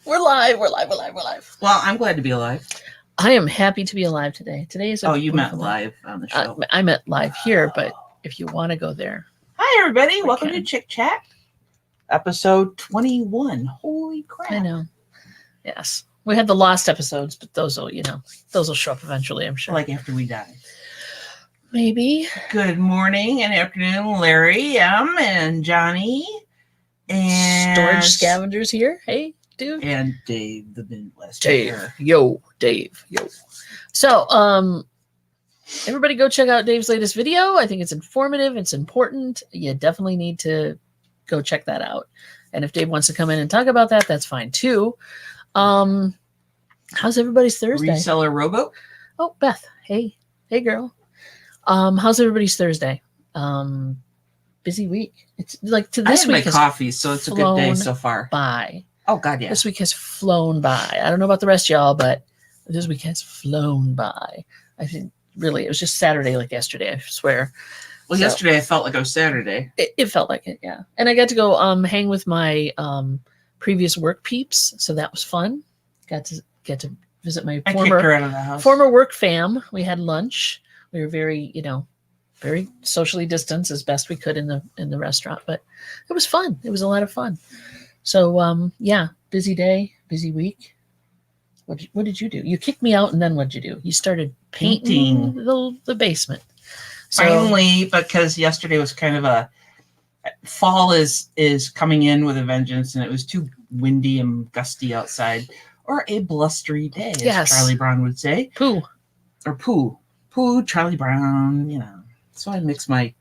We're live. We're live. Well, I'm glad to be alive. I am happy to be alive today. Today is you meant live on the show. I meant live here, but if you want to go there. Hi, everybody. Welcome to Chick Chat, episode 21. Holy crap. I know. Yes. We had the lost episodes, but those will show up eventually, I'm sure. Like after we die. Maybe. Good morning and afternoon, Larry M. and Johnny. And Storage Scavengers here. Hey, dude. And Dave, the Midwest. Dave. Yo. So, everybody go check out Dave's latest video. I think it's informative. It's important. You definitely need to go check that out. And if Dave wants to come in and talk about that, that's fine too. How's everybody's Thursday? Reseller Robo. Oh, Beth. Hey, girl. How's everybody's Thursday? Busy week. It's like this week. I had my coffee, so it's a good day so far. By. Oh God, yeah. This week has flown by. I don't know about the rest of y'all, but this week has flown by. I think really it was just Saturday like yesterday, I swear. Well, yesterday I felt like it was Saturday. It felt like it, yeah. And I got to go hang with my previous work peeps, so that was fun. Got to visit my former work fam. We had lunch. We were very socially distanced as best we could in the restaurant, but it was fun. It was a lot of fun. So busy day, busy week. What did you do? You kicked me out, and then what'd you do? You started painting the basement. So, finally, because yesterday was kind of a fall is coming in with a vengeance, and it was too windy and gusty outside, or a blustery day, as Charlie Brown would say. Poo, Charlie Brown, So I mix my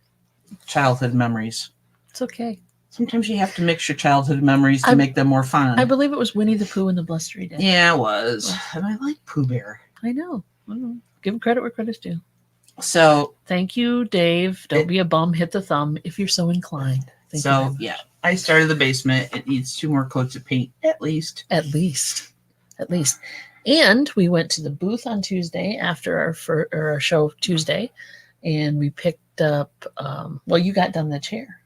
childhood memories. It's okay. Sometimes you have to mix your childhood memories to make them more fun. I believe it was Winnie the Pooh and the Blustery Day. Yeah, it was. And I like Pooh Bear. I know. Give him credit where credit's due. So thank you, Dave. Don't be a bum. Hit the thumb if you're so inclined. Thank you. I started the basement. It needs 2 more coats of paint, at least. At least. And we went to the booth on Tuesday after our show Tuesday, and we picked up. You got done the chair.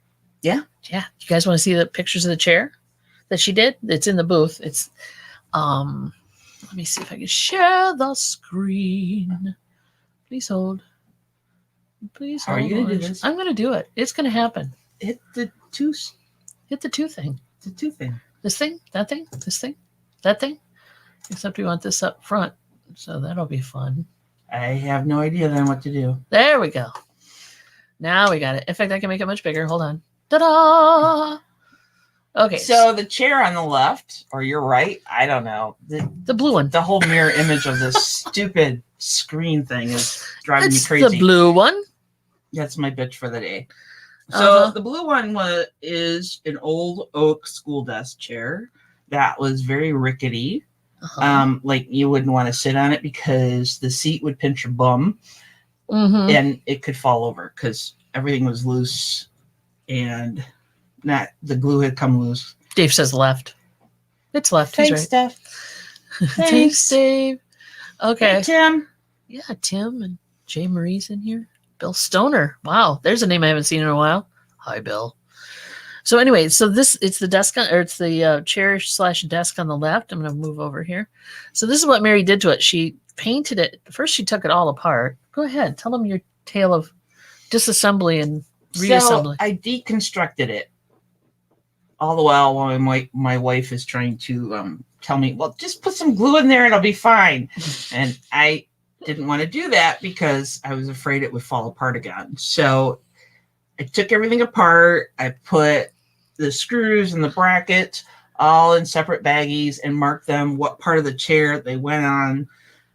Yeah. You guys want to see the pictures of the chair that she did? It's in the booth. It's let me see if I can share the screen. Please hold. How are you going to do this? I'm going to do it. It's going to happen. Hit the two thing. The 2 thing. This thing, that thing, this thing, that thing. Except we want this up front. So that'll be fun. I have no idea then what to do. There we go. Now we got it. In fact, I can make it much bigger. Hold on. Ta-da! Okay. So the chair on the left, or your right, I don't know. The blue one. The whole mirror image of this stupid screen thing is driving me crazy. The blue one? That's my bitch for the day. So the blue one is an old oak school desk chair that was very rickety. Like you wouldn't want to sit on it because the seat would pinch your bum, and it could fall over because everything was loose. And the glue had come loose. Dave says left. It's left. Thanks, he's right. Steph. Thanks, Dave. Okay. Hey, Tim. Yeah, Tim and Jay Marie's in here. Bill Stoner. Wow, there's a name I haven't seen in a while. Hi, Bill. So anyway, it's the desk it's the chair / desk on the left. I'm going to move over here. So this is what Mary did to it. She painted it. First, she took it all apart. Go ahead. Tell them your tale of disassembly and reassembly. So I deconstructed it all the while my wife is trying to tell me, well, just put some glue in there and it'll be fine. And I didn't want to do that because I was afraid it would fall apart again. So I took everything apart. I put the screws and the brackets all in separate baggies and marked them what part of the chair they went on,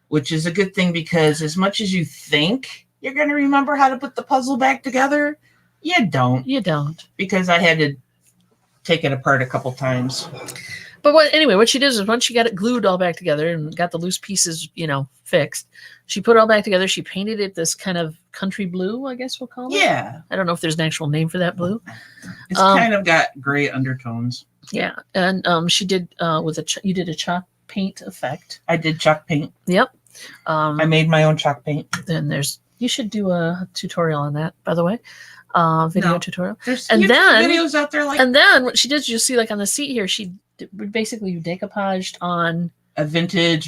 which is a good thing because as much as you think you're going to remember how to put the puzzle back together, You don't. You don't. Because I had to take it apart a couple times. But anyway, what she did is once she got it glued all back together and got the loose pieces, fixed, she put it all back together. She painted it this kind of country blue, I guess we'll call it. Yeah. I don't know if there's an actual name for that blue. It's kind of got gray undertones. Yeah. And she did you did a chalk paint effect. I did chalk paint. Yep. I made my own chalk paint. Then you should do a tutorial on that, by the way. Video tutorial. There's videos out there and then what she did, you'll see like on the seat here, she basically decoupaged on a vintage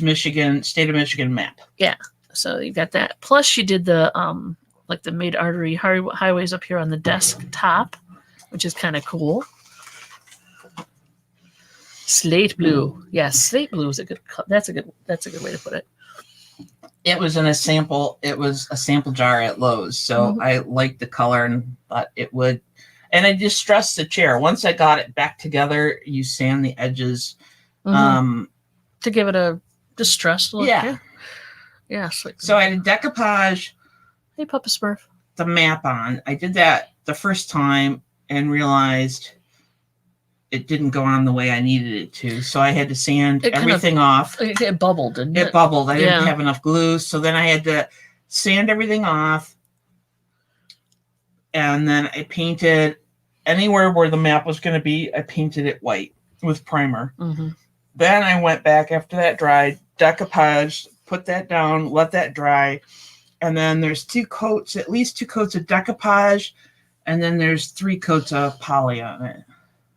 state of Michigan map. Yeah. So you got that. Plus she did the like the main artery highways up here on the desk top, which is kind of cool. Slate blue. Yes, slate blue is that's a good way to put it. It was in a sample. It was a sample jar at Lowe's, so I liked the color and thought it would. And I distressed the chair. Once I got it back together, you sand the edges to give it a distressed look. Yeah. Yeah. So I had to decoupage. Hey, Papa Smurf. The map on. I did that the first time and realized it didn't go on the way I needed it to. So I had to sand everything off. It bubbled, didn't it? It bubbled. I didn't have enough glue. So then I had to sand everything off. And then I painted anywhere where the map was going to be, I painted it white with primer. Then I went back after that dried, decoupaged, put that down, let that dry. And then there's at least two coats of decoupage. And then there's 3 coats of poly on it.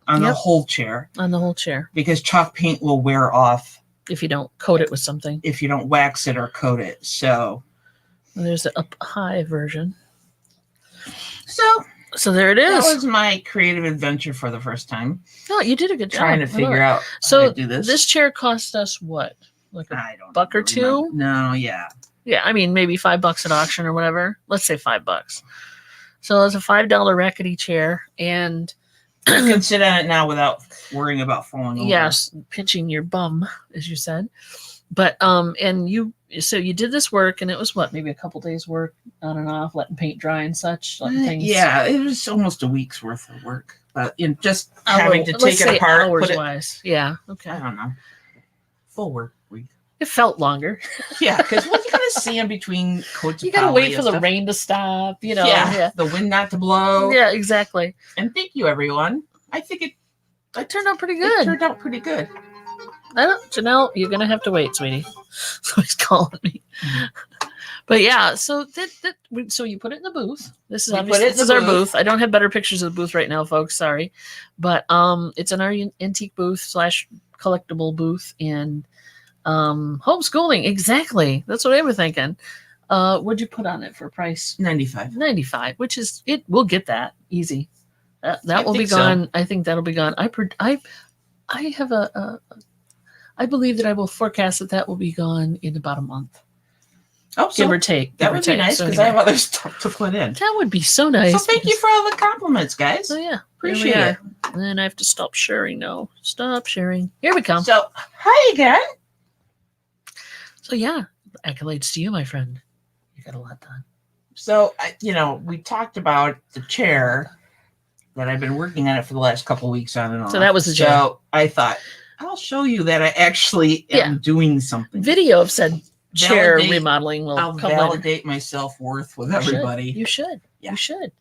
On the whole chair. On the whole chair. Because chalk paint will wear off. If you don't coat it with something. If you don't wax it or coat it. So. And there's the up high version. So there it is. That was my creative adventure for the first time. Oh, you did a good job. Trying to figure out how to do this. This chair cost us what? Like I don't buck or two? No, yeah. Yeah, I mean maybe $5 at auction or whatever. Let's say $5. So it's a $5 rackety chair, and you can sit on it now without worrying about falling over. Yes, pinching your bum, as you said. But so you did this work, and it was what, maybe a couple days work on and off, letting paint dry and such, letting things. Yeah, it was almost a week's worth of work, but just having to take it apart, hours-wise. Yeah, okay. I don't know. Full work week. It felt longer. Yeah, because you gotta sand between coats. You gotta wait for the rain to stop. Yeah, the wind not to blow. Yeah, exactly. And thank you, everyone. I think it turned out pretty good. It turned out pretty good. Janelle, you're gonna have to wait, sweetie. So he's calling me. But yeah, so you put it in the booth. This is our booth. I don't have better pictures of the booth right now, folks. Sorry, but it's in our antique booth / collectible booth and homeschooling. Exactly. That's what I was thinking. What'd you put on it for price? $95, which is it. We'll get that easy. That will be gone. So. I think that'll be gone. I have I believe that I will forecast that will be gone in about a month. Oh, give or take. That would be nice because I have other stuff to put in. That would be so nice. So thank you for all the compliments, guys. Oh yeah, appreciate it. And then I have to stop sharing now. Stop sharing. Here we come. So hi again. So yeah, accolades to you, my friend. You got a lot done. So we talked about the chair that I've been working on it for the last couple of weeks on and on. So that was the chair. So I thought I'll show you that I actually am doing something. Video of said chair remodeling will come validate my self-worth with everybody. You should. Yeah. You should.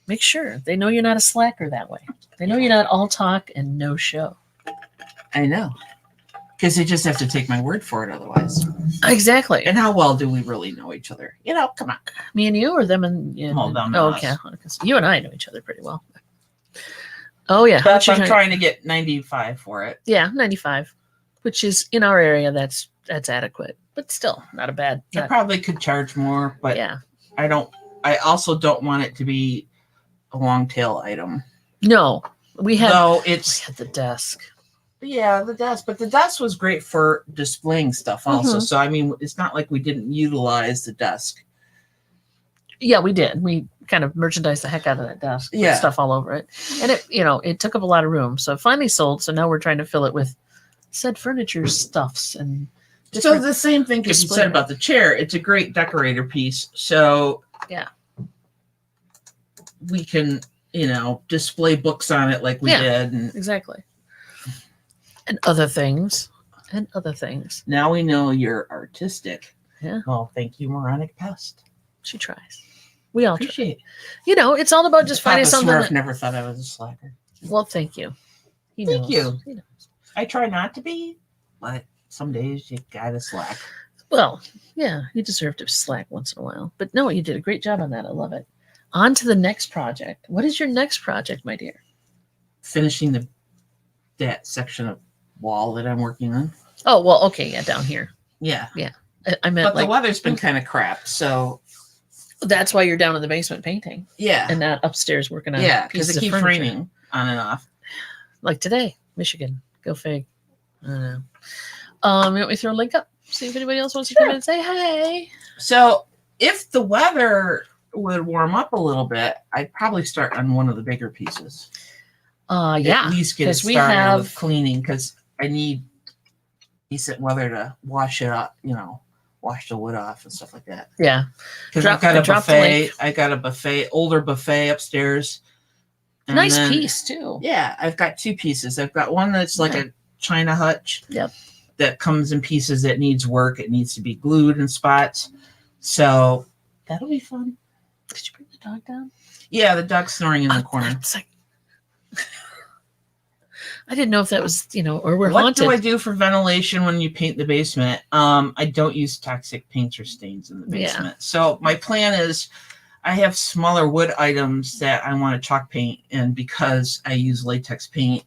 Make sure they know you're not a slacker that way. They know you're not all talk and no show. I know. Because they just have to take my word for it otherwise. Exactly. And how well do we really know each other? Come on. Me and you, or them and you? Well, them and okay. You and I know each other pretty well. Oh yeah. But I'm trying to get 95 for it. Yeah, 95. Which is in our area that's adequate. But still not a bad. I probably could charge more, but yeah. I also don't want it to be a long tail item. No. We had the desk. Yeah, the desk. But the desk was great for displaying stuff also. So I mean it's not like we didn't utilize the desk. Yeah, we did. We kind of merchandised the heck out of that desk. Put stuff all over it. And it took up a lot of room. So it finally sold. So now we're trying to fill it with said furniture stuffs and so the same thing could be said about the chair. It's a great decorator piece. So yeah. we can, display books on it like we did. And exactly. And other things. Now we know you're artistic. Yeah. Well, thank you, Moronic Pest. She tries. We all appreciate try. It's all about just finding something. Smurf never thought I was a slacker. Well, thank you. Thank you. He knows. I try not to be, but some days you gotta slack. Well, yeah, you deserve to slack once in a while. But no, you did a great job on that. I love it. On to the next project. What is your next project, my dear? Finishing that section of wall that I'm working on. Oh, well, okay, yeah, down here. Yeah. Yeah. I meant but the weather's been kind of crap, so that's why you're down in the basement painting. Yeah. And not upstairs working on because it keeps raining on and off. Like today, Michigan. Go fig. I don't know. You want me to throw a link up? See if anybody else wants to come in and say hey. So if the weather would warm up a little bit, I'd probably start on one of the bigger pieces. Yeah. At least get it started with cleaning, because I need decent weather to wash it up, wash the wood off and stuff like that. Yeah. Because I've got a buffet. I got a buffet, older buffet upstairs. And nice piece too. Yeah, I've got two pieces. I've got one that's like a China hutch. Yep. That comes in pieces that needs work. It needs to be glued in spots. So that'll be fun. Did you bring the dog down? Yeah, the dog's snoring in the corner. I didn't know if that was, or we're What haunted. do I do for ventilation when you paint the basement? I don't use toxic paints or stains in the basement. Yeah. So my plan is I have smaller wood items that I want to chalk paint, and because I use latex paint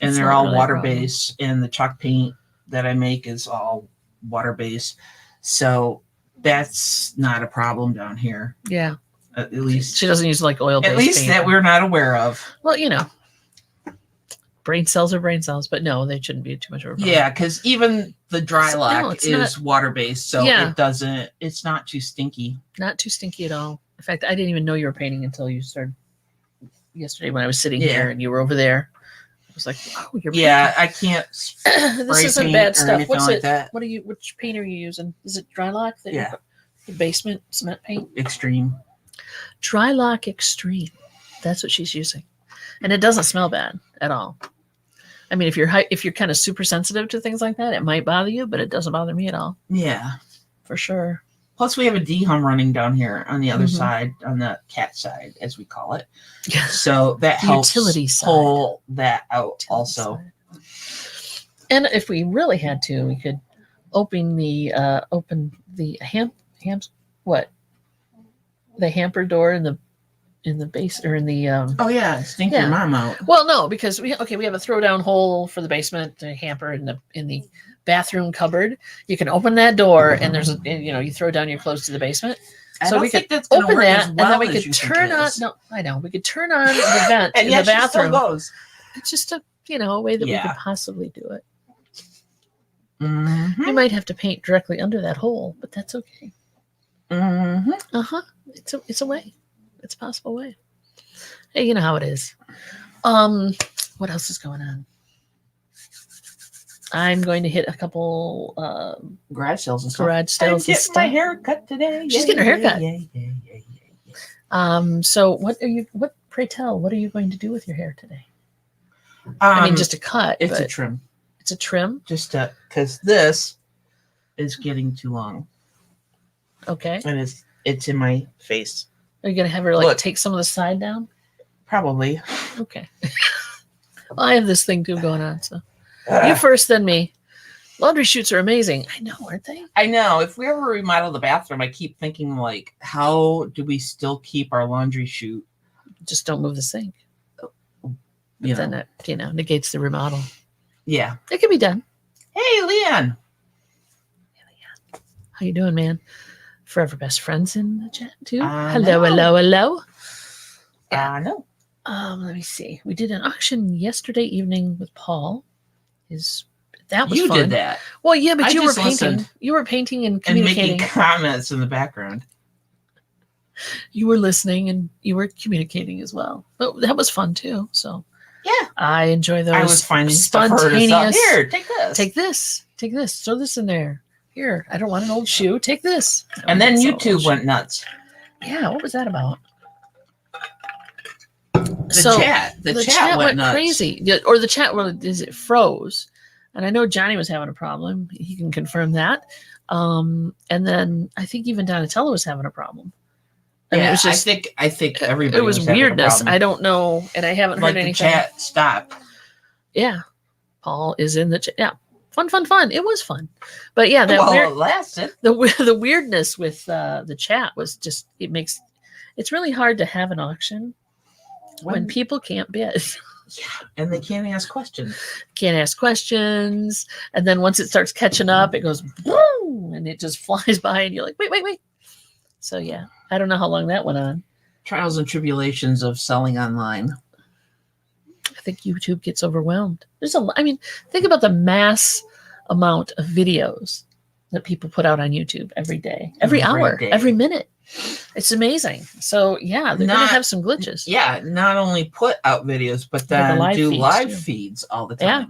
and they're all really water-based, and the chalk paint that I make is all water-based. So that's not a problem down here. Yeah. At least she doesn't use like oil-based At least paint. That we're not aware of. Well, brain cells are brain cells, but no, they shouldn't be too much of a problem. Yeah, because even the dry lock is water-based, so it's not too stinky. Not too stinky at all. In fact, I didn't even know you were painting until you started yesterday when I was sitting here and you were over there. I was like, "Oh, you're painting." Yeah, I can't. This isn't bad stuff. What's like it? That. Which paint are you using? Is it dry lock? The basement cement paint. Extreme. Dry lock extreme. That's what she's using, and it doesn't smell bad at all. I mean, if you're kind of super sensitive to things like that, it might bother you, but it doesn't bother me at all. Yeah, for sure. Plus, we have a D-hum running down here on the other side, on the cat side, as we call it. Yeah. So that helps utility pull that out also. Side. And if we really had to, we could open the hamper door in the base or in the stink your mom out. Well, no, because we have a throw down hole for the basement hamper in the bathroom cupboard. You can open that door and there's you throw down your clothes to the basement. So we could open that and then we could turn on. No, I know we could turn on the vent in the bathroom. It's just a way that we could possibly do it. Mm-hmm. We might have to paint directly under that hole, but that's okay. Mm-hmm. It's a way. It's a possible way. Hey, you know how it is. What else is going on? I'm going to hit a couple garage sales and stuff. I'm getting my hair cut today. She's getting her hair cut. So pray tell, what are you going to do with your hair today? I mean, just a cut. It's a trim. It's a trim? Just because this is getting too long. Okay. And it's in my face. Are you going to have her take some of the side down? Probably. Okay. Well, I have this thing too going on, so. You first, then me. Laundry chutes are amazing. I know, aren't they? I know. If we ever remodel the bathroom, I keep thinking, how do we still keep our laundry chute? Just don't move the sink. Then it, negates the remodel. Yeah. It can be done. Hey, Leon. How you doing, man? Forever best friends in the chat, too. Hello. I know. Let me see. We did an auction yesterday evening with Paul. That was fun. You did that. Well, yeah, but you were painting. Listened. You were painting and communicating. And making comments in the background. You were listening and you were communicating as well. But that was fun too. So yeah, I enjoy those. I was finding spontaneous. Here, take this. Take this. Throw this in there. Here, I don't want an old shoe. Take this. And then YouTube went nuts. Yeah, what was that about? The chat went nuts. crazy. Or the chat, it froze. And I know Johnny was having a problem. He can confirm that. And then I think even Donatella was having a problem. I mean, it was just, I think everybody. It was weirdness. I don't know, and I haven't heard anything. The chat stopped. Yeah, Paul is in the chat. Yeah, fun. It was fun, but yeah, it lasted. The weirdness with the chat was just it's really hard to have an auction when people can't bid. Yeah, and they can't ask questions. And then once it starts catching up, it goes boom, and it just flies by, and you're like, wait. So yeah, I don't know how long that went on. Trials and tribulations of selling online. I think YouTube gets overwhelmed. Think about the mass amount of videos that people put out on YouTube every day, every hour, every minute. It's amazing. So yeah, they're going to have some glitches. Yeah, not only put out videos, but then do live feeds all the time. Yeah.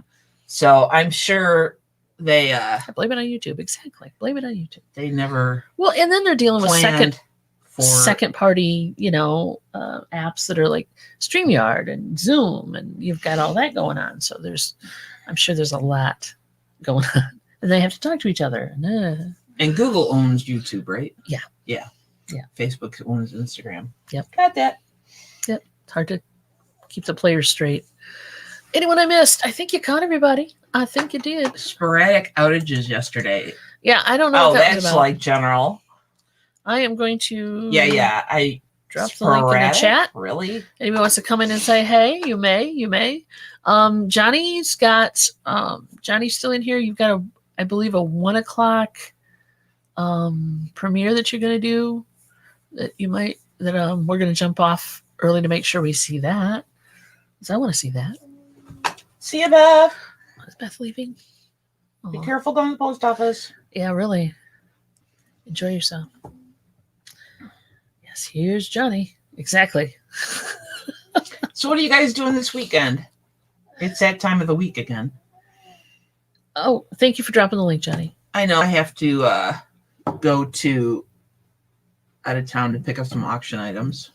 So I'm sure they blame it on YouTube. Exactly. Blame it on YouTube. They never. Well, and then they're dealing with second party, apps that are like StreamYard and Zoom, and you've got all that going on. So I'm sure there's a lot going on, and they have to talk to each other. And Google owns YouTube, right? Yeah. Facebook owns Instagram. Yep. Got that. Yep. It's hard to keep the players straight. Anyone I missed? I think you caught everybody. I think you did. Sporadic outages yesterday. Yeah, I don't know. Oh, that's like general. I am going to. Yeah. I drop the link in the chat. Really? Anybody wants to come in and say, hey, you may. Johnny's still in here. You've got I believe a 1:00 premiere that you're going to do that we're going to jump off early to make sure we see that. Because I want to see that. See you, Beth. Is Beth leaving? Aww. Be careful going to the post office. Yeah, really. Enjoy yourself. Yes, here's Johnny. Exactly. So what are you guys doing this weekend? It's that time of the week again. Oh, thank you for dropping the link, Johnny. I know I have to go out of town to pick up some auction items.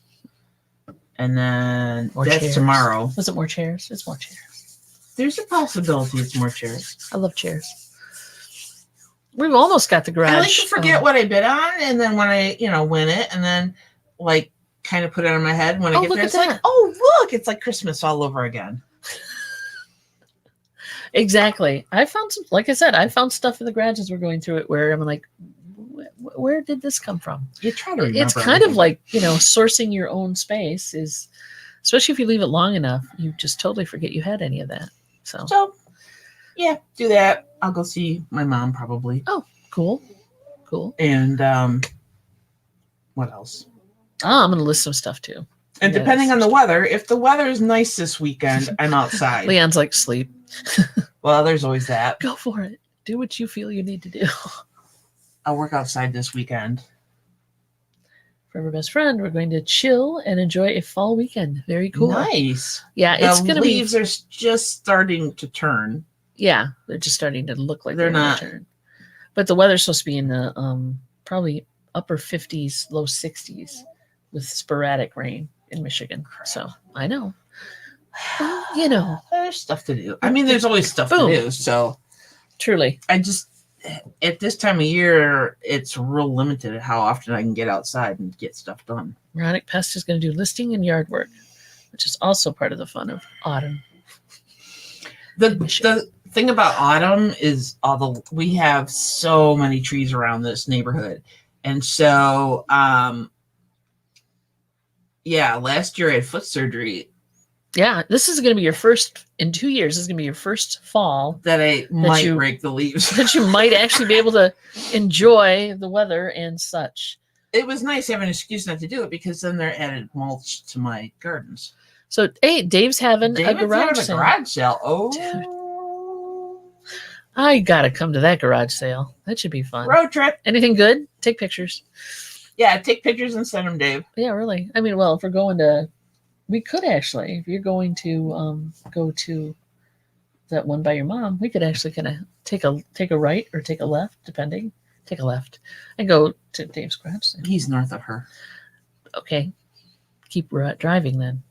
And then that's chairs. Tomorrow. Was it more chairs? It's more chairs. There's a possibility it's more chairs. I love chairs. We've almost got the garage. I like to forget what I bid on, and then when I, win it, and then kind of put it on my head when I get there, it's like, oh look, it's like Christmas all over again. Exactly. I found I found stuff in the garage as we're going through it where I'm like, where did this come from? You try to remember. It's kind of like, sourcing your own space is, especially if you leave it long enough, you just totally forget you had any of that. So yeah, do that. I'll go see my mom probably. Oh, cool. And what else? I'm going to list some stuff too. And depending on the weather, if the weather is nice this weekend, I'm outside. Leon's like, sleep. Well, there's always that. Go for it. Do what you feel you need to do. I'll work outside this weekend. Forever Best Friend, we're going to chill and enjoy a fall weekend. Very cool. Nice. Yeah, it's going to be. The leaves are just starting to turn. Yeah, they're just starting to look like they're not. Turn. But the weather's supposed to be in the probably upper 50s, low 60s with sporadic rain in Michigan. So I know. There's stuff to do. I mean, there's always stuff to do. So truly, I just at this time of year, it's real limited at how often I can get outside and get stuff done. Moronic Pest is going to do listing and yard work, which is also part of the fun of autumn. The thing about autumn is we have so many trees around this neighborhood, and so last year I had foot surgery. Yeah, this is going to be your first in 2 years. This is going to be your first fall that I might break the leaves. That you might actually be able to enjoy the weather and such. It was nice having an excuse not to do it because then they're added mulch to my gardens. So, hey, Dave's having a garage sale. Oh, dude. I got to come to that garage sale. That should be fun. Road trip. Anything good? Take pictures. Yeah, take pictures and send them, Dave. Yeah, really. I mean, well, if we're going to... We could actually, if you're going to go to that one by your mom, we could actually kind of take a right or take a left, depending. Take a left and go to Dave's garage sale. He's north of her. Okay. Keep driving then.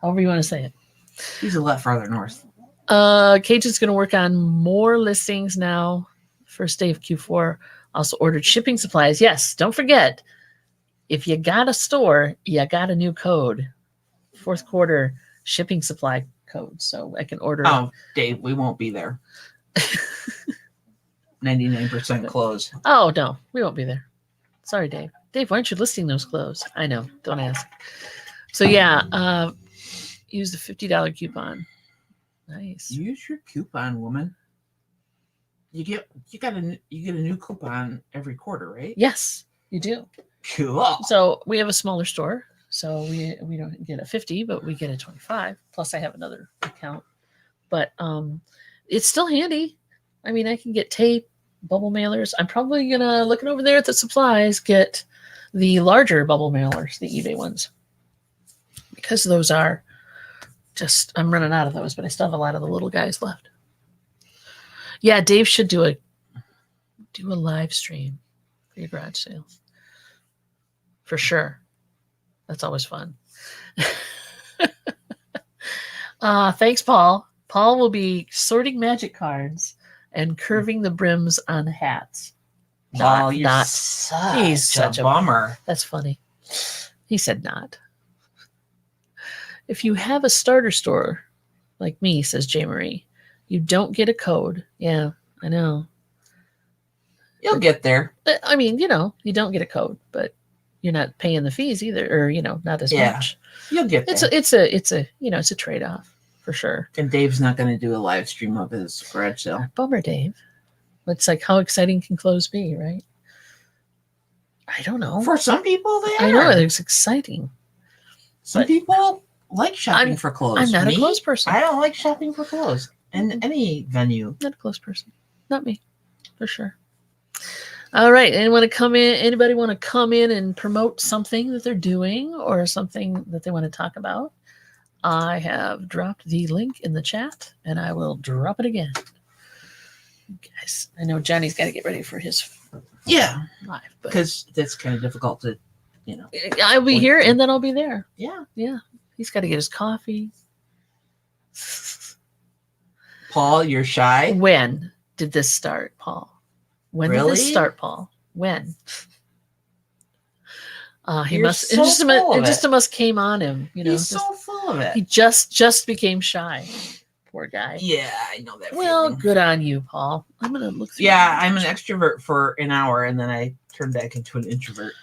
however you want to say it. He's a lot farther north. Cage is going to work on more listings now. First day of Q4. Also ordered shipping supplies. Yes, don't forget, if you got a store, you got a new code. Fourth quarter shipping supply code. So I can order. Oh, Dave, we won't be there. 99% close. Oh, no, we won't be there. Sorry, Dave. Dave, why aren't you listing those clothes? I know. Don't ask. So, yeah, use the $50 coupon. Nice. Use your coupon, woman. You get a new coupon every quarter, right? Yes, you do. Cool. So we have a smaller store, so we don't get a 50, but we get a 25. Plus, I have another account, but it's still handy. I mean, I can get tape, bubble mailers. I'm probably gonna looking over there at the supplies, get the larger bubble mailers, the eBay ones, because those are just I'm running out of those, but I still have a lot of the little guys left. Yeah, Dave should do a live stream for your garage sale. For sure. That's always fun. Thanks, Paul. Paul will be sorting magic cards and curving the brims on hats. Wow, he's such a bummer. That's funny. He said not. If you have a starter store like me, says J. Marie, you don't get a code. Yeah, I know. You'll get there. I mean, you don't get a code, but you're not paying the fees either, or not as much. You'll get there. It's a trade-off for sure. And Dave's not going to do a live stream of his garage sale. Bummer, Dave. It's like, how exciting can clothes be, right? I don't know. For some people, they are. I know it's exciting. Some people like shopping for clothes. I'm not a clothes person. I don't like shopping for clothes in any venue. Not a clothes person. Not me, for sure. All right. Anybody want to come in and promote something that they're doing or something that they want to talk about? I have dropped the link in the chat, and I will drop it again. Guys, I know Johnny's got to get ready for his live, because that's kind of difficult to, I'll be here and then I'll be there. Yeah. He's got to get his coffee. Paul, you're shy. When did this start, Paul? When did this start, Paul? When? He must. It just must came on him. He's so full of it. He just became shy. Poor guy. Yeah, I know that. Well, feeling. Good on you, Paul. I'm gonna look through. Yeah, I'm an extrovert for an hour, and then I turn back into an introvert.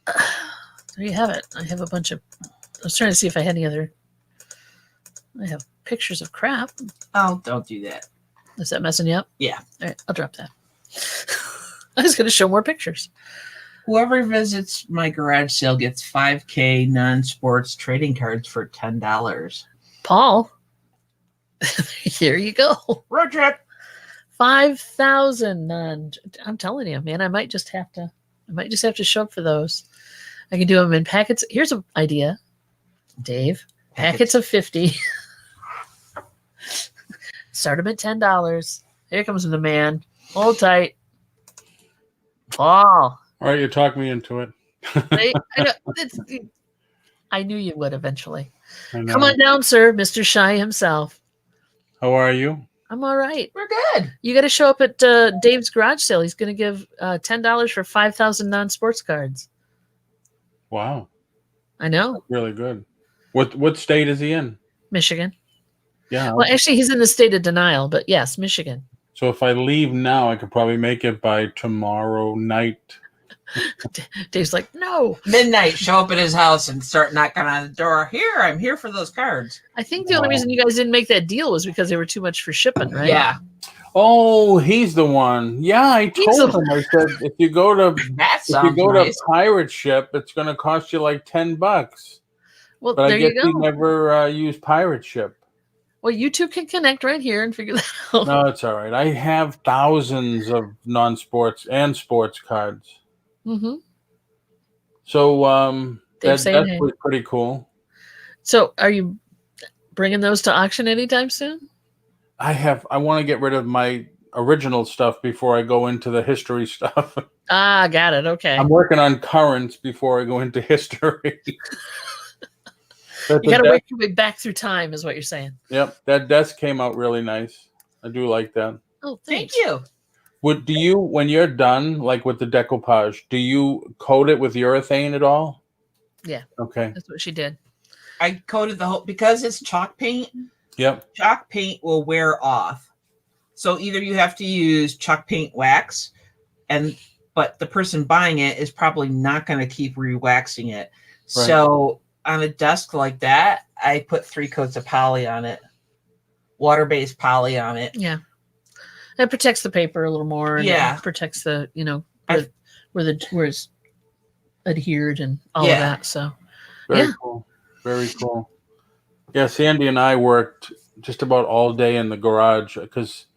There you have it. I have a bunch of. I was trying to see if I had any other. I have pictures of crap. Oh, don't do that. Is that messing you up? Yeah. All right, I'll drop that. I was going to show more pictures. Whoever visits my garage sale gets 5K non-sports trading cards for $10. Paul, here you go. Road trip. 5,000 I'm telling you, man, I might just have to show up for those. I can do them in packets. Here's an idea, Dave. Packets of 50. Start them at $10. Here comes the man. Hold tight. Paul. All right, you talked me into it. I knew you would eventually. Come on down, sir, Mr. Shy himself. How are you? I'm all right. We're good. You got to show up at Dave's garage sale. He's going to give $10 for 5,000 non-sports cards. Wow. I know. That's really good. What state is he in? Michigan. Yeah. Well, actually, he's in the state of denial, but yes, Michigan. So if I leave now, I could probably make it by tomorrow night. Dave's like, no. Midnight, show up at his house and start knocking on the door. Here, I'm here for those cards. I think the only reason you guys didn't make that deal was because they were too much for shipping, right? Yeah. Oh, he's the one. Yeah, I told him. I said, if you go to pirate ship, it's going to cost you like $10. Well, but there I guess you go. he never used pirate ship. Well, you two can connect right here and figure that out. No, it's all right. I have thousands of non-sports and sports cards. Mm-hmm. So that's pretty cool. So are you bringing those to auction anytime soon? I want to get rid of my original stuff before I go into the history stuff. Ah, got it. Okay. I'm working on currents before I go into history. You got to work your way back through time, is what you're saying. Yep, that desk came out really nice. I do like that. Oh, thanks. Thank you. Do you, when you're done, like with the decoupage, do you coat it with urethane at all? Yeah. Okay. That's what she did. I coated the whole, because it's chalk paint. Yep. Chalk paint will wear off. So either you have to use chalk paint wax, but the person buying it is probably not going to keep re-waxing it. Right. So on a desk like that, I put 3 coats of poly on it, water-based poly on it. Yeah. It protects the paper a little more. And yeah. It protects the, where it's adhered and all of that. So very cool. Very cool. Yeah, Sandy and I worked just about all day in the garage because,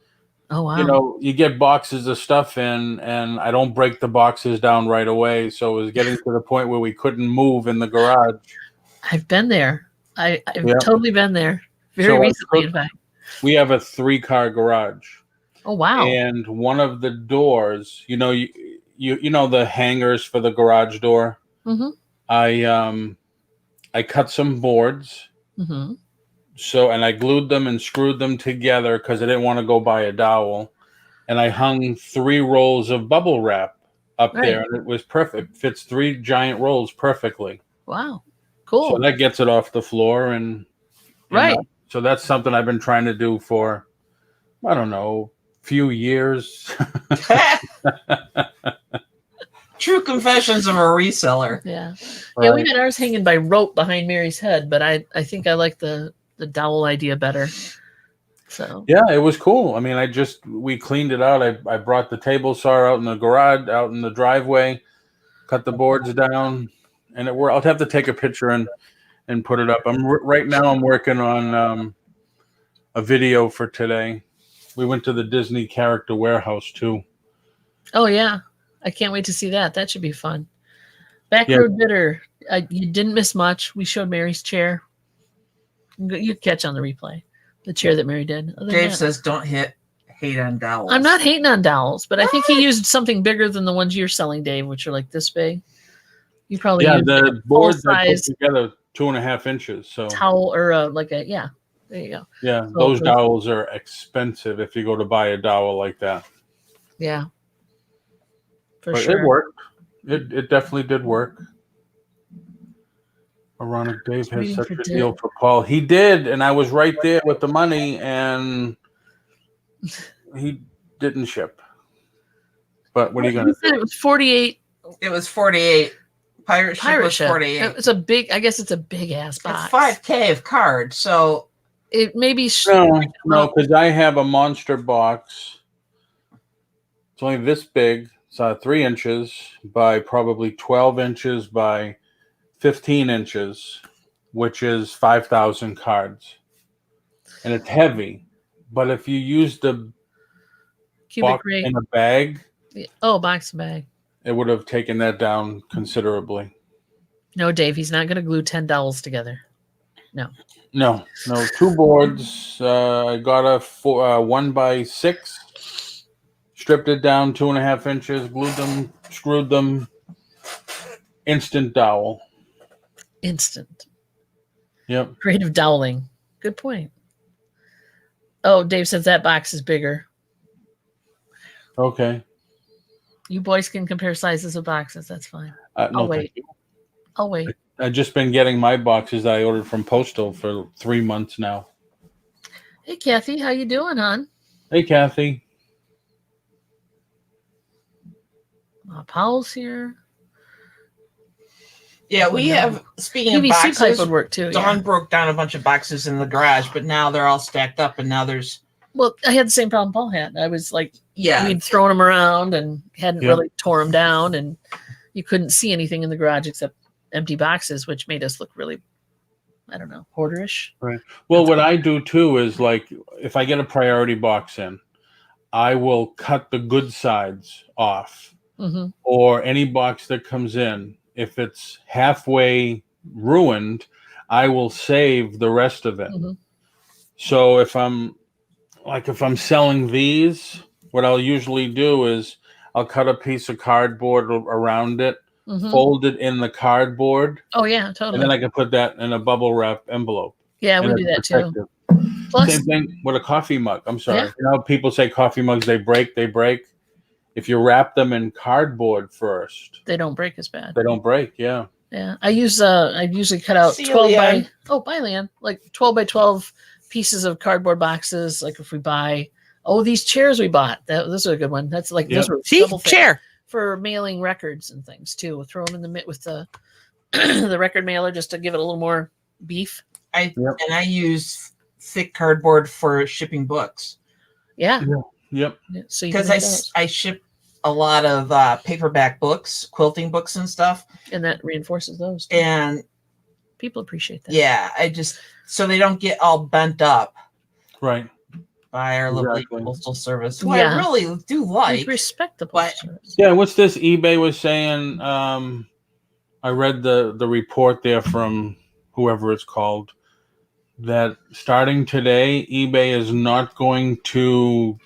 you get boxes of stuff in, and I don't break the boxes down right away. So it was getting to the point where we couldn't move in the garage. I've been there. I've totally been there. Very recently, in fact. We have a 3-car garage. Oh, wow. And one of the doors, you know the hangers for the garage door? Mm-hmm. I cut some boards. Mm-hmm. And I glued them and screwed them together because I didn't want to go buy a dowel. And I hung 3 rolls of bubble wrap up there, and it was perfect. It fits 3 giant rolls perfectly. Wow. Cool. So that gets it off the floor. And so that's something I've been trying to do for, I don't know, few years. True confessions of a reseller. Yeah. Yeah, we had ours hanging by rope behind Mary's head, but I think I like the dowel idea better. So yeah, it was cool. I mean, we cleaned it out. I brought the table saw out in the garage, out in the driveway, cut the boards down, and I'll have to take a picture and put it up. Right now I'm working on a video for today. We went to the Disney character warehouse too. Oh yeah, I can't wait to see that. That should be fun. Backroad Bidder, you didn't miss much. We showed Mary's chair. You catch on the replay the chair that Mary did. Dave says, "Don't hate on dowels." I'm not hating on dowels, but I think he used something bigger than the ones you're selling, Dave, which are like this big. You probably used the boards I put together 2.5 inches. So towel or there you go. Yeah, those dowels are expensive if you go to buy a dowel like that. Yeah, but sure. It worked. It definitely did work. Ironic Dave has such a deal for Paul. He did, and I was right there with the money, and he didn't ship. But what are you going to do? It was 48. It was 48. Pirate ship was 48. It's a big. I guess it's a big ass box. It's $5,000 of cards, so. It may be no, because I have a monster box. It's only this big. It's 3 inches by probably 12 inches by 15 inches, which is 5,000 cards, and it's heavy. But if you use the box in a bag, box bag, it would have taken that down considerably. No, Dave, he's not going to glue 10 dowels together. No, 2 boards. I got a 1x6, stripped it down 2.5 inches, glued them, screwed them. Instant dowel. Instant. Yep. Creative doweling. Good point. Oh, Dave says that box is bigger. Okay. You boys can compare sizes of boxes. That's fine. I'll wait. I've just been getting my boxes that I ordered from Postal for 3 months now. Hey, Kathy. How you doing, hon? Hey, Kathy. Paul's here. Yeah, we have, speaking of boxes, pipe would work too. Dawn broke down a bunch of boxes in the garage, but now they're all stacked up, and now there's... Well, I had the same problem Paul had. I was like, we'd thrown them around and hadn't really tore them down, and you couldn't see anything in the garage except empty boxes, which made us look really, I don't know, hoarderish. Right. Well, what I do too is, like, if I get a priority box in, I will cut the good sides off, or any box that comes in. If it's halfway ruined, I will save the rest of it. So if I'm selling these, what I'll usually do is I'll cut a piece of cardboard around it fold it in the cardboard. Oh yeah, totally. And then I can put that in a bubble wrap envelope. Yeah, we do that too. Plus, same thing with a coffee mug. I'm sorry. People say coffee mugs, they break. If you wrap them in cardboard first, they don't break as bad. They don't break. Yeah. Yeah. I usually cut out 12 by, bye, Leanne, like 12 by 12 pieces of cardboard boxes. Like if we buy, these chairs we bought, this is a good one. That's like, those were chair for mailing records and things too. We'll throw them in the with the, the record mailer just to give it a little more beef. And I use thick cardboard for shipping books. Yeah. Yep. So because I ship a lot of paperback books, quilting books and stuff. And that reinforces those too. And people appreciate that. Yeah. So they don't get all bent up. Right. By our lovely postal service. Who I really do like. Respect the postal service. Yeah, what's this eBay was saying? I read the report there from whoever it's called, that starting today, eBay is not going to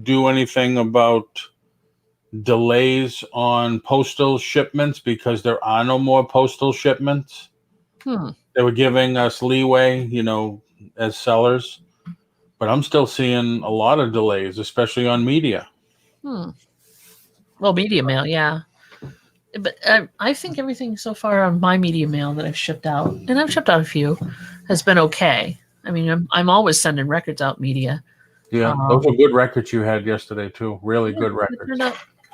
do anything about delays on postal shipments because there are no more postal shipments. They were giving us leeway, as sellers, but I'm still seeing a lot of delays, especially on media. Well, media mail, yeah. But I think everything so far on my media mail that I've shipped out, and I've shipped out a few, has been okay. I mean, I'm always sending records out media. Yeah, those were good records you had yesterday too. Really good records.